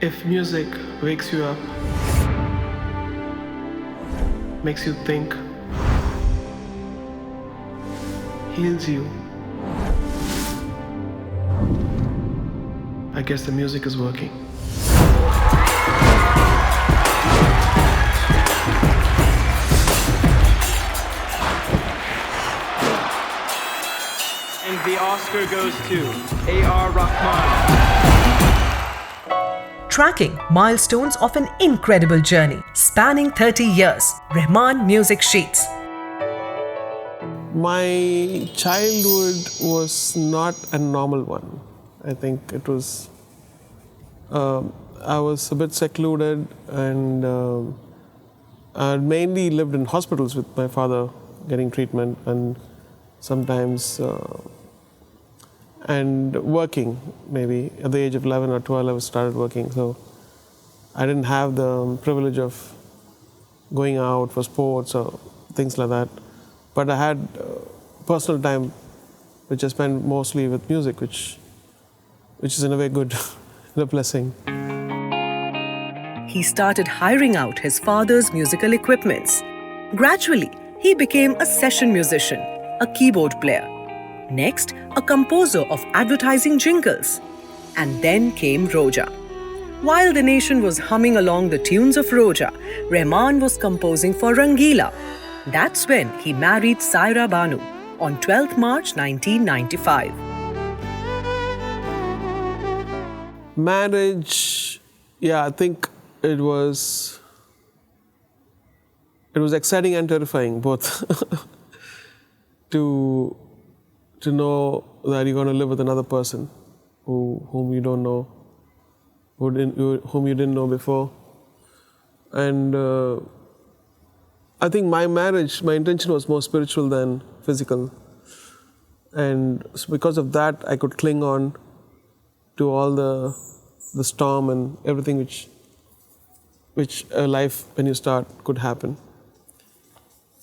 If music wakes you up, makes you think, heals you, I guess the music is working. And the Oscar goes to Rahman. Tracking milestones of an incredible journey spanning 30 years. Rahman Music Sheets. My childhood was not a normal one. I think it was, I was a bit secluded and I mainly lived in hospitals with my father getting treatment and sometimes and working. Maybe at the age of 11 or 12 I started working, so I didn't have the privilege of going out for sports or things like that, but I had personal time which I spent mostly with music, which is in a way good a blessing. He started hiring out his father's musical equipments. Gradually, he became a session musician, a keyboard player. Next, a composer of advertising jingles. And then came Roja. While the nation was humming along the tunes of Roja, Rahman was composing for Rangila. That's when he married Saira Banu on 12th March 1995. Marriage, yeah, I think it was exciting and terrifying both. to know that you're going to live with another person whom you don't know, whom you didn't know before. And I think my marriage, my intention was more spiritual than physical. And because of that, I could cling on to all the storm and everything which a life when you start could happen.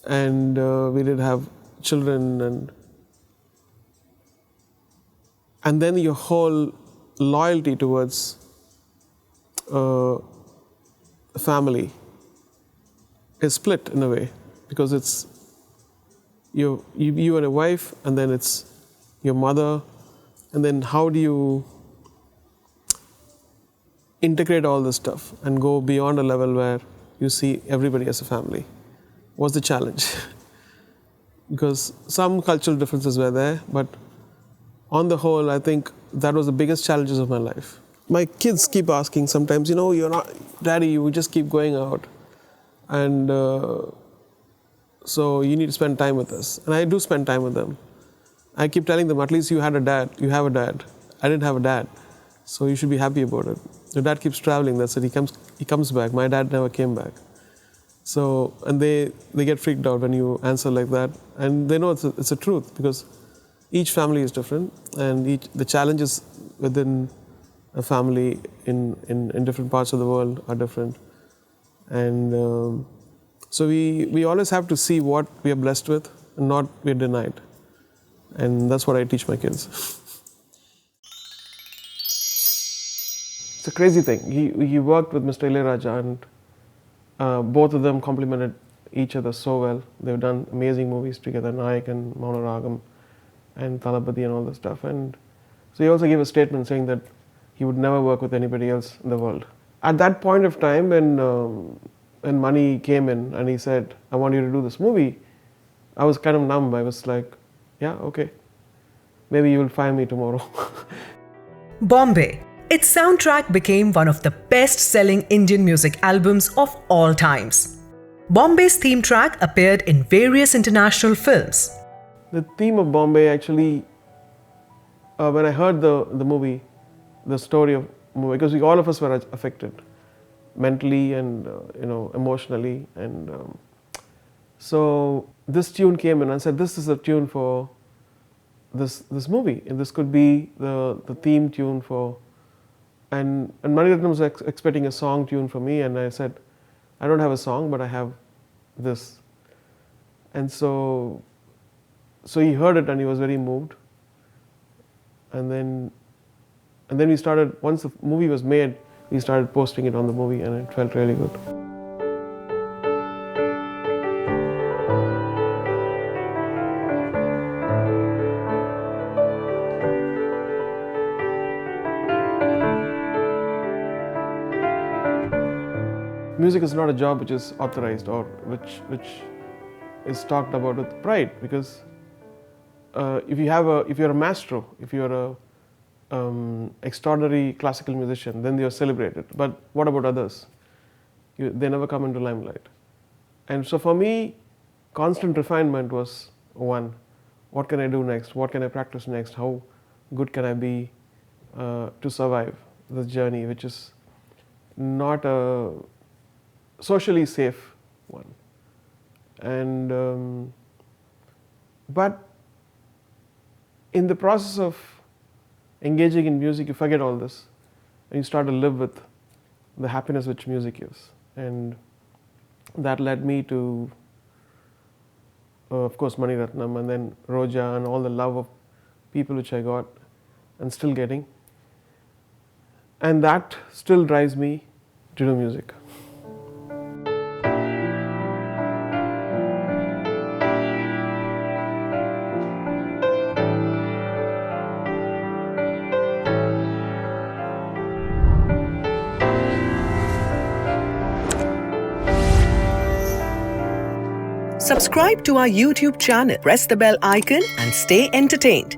And we did have children and then your whole loyalty towards family is split in a way, because it's you and a wife, and then it's your mother, and then how do you integrate all this stuff and go beyond a level where you see everybody as a family? Was the challenge. Because some cultural differences were there, but on the whole, I think that was the biggest challenges of my life. My kids keep asking sometimes, you're not, Daddy, you just keep going out. And so you need to spend time with us. And I do spend time with them. I keep telling them, at least you have a dad. I didn't have a dad. So you should be happy about it. Your dad keeps traveling, that's it, he comes back. My dad never came back. So, and they get freaked out when you answer like that. And they know it's a truth, because each family is different, and the challenges within a family in different parts of the world are different. And so we always have to see what we are blessed with and not we are denied. And that's what I teach my kids. It's a crazy thing. He worked with Mr. Ilayaraja, and both of them complemented each other so well. They've done amazing movies together, Nayak and Maunaragam and Talapati and all this stuff. And so he also gave a statement saying that he would never work with anybody else in the world. At that point of time, when money came in and he said, I want you to do this movie, I was kind of numb. I was like, yeah, okay. Maybe you will find me tomorrow. Bombay. Its soundtrack became one of the best-selling Indian music albums of all times. Bombay's theme track appeared in various international films. The theme of Bombay actually, when I heard the movie, the story of movie, because all of us were affected mentally and emotionally, and so this tune came in and I said, this is a tune for this movie, and this could be the theme tune for. And Mani Ratnam was expecting a song tune for me, and I said, I don't have a song, but I have this. And so he heard it and he was very moved. And then we started, once the movie was made, we started posting it on the movie, and it felt really good. Music is not a job which is authorized or which is talked about with pride, because if you're a maestro, if you're a extraordinary classical musician, then you're celebrated. But what about others? They never come into limelight. And so for me, constant refinement was one. What can I do next? What can I practice next? How good can I be to survive this journey, which is not a socially safe one. And but in the process of engaging in music, you forget all this, and you start to live with the happiness which music gives. And that led me to, of course, Mani Ratnam, and then Roja, and all the love of people which I got and still getting. And that still drives me to do music. Subscribe to our YouTube channel, press the bell icon, and stay entertained.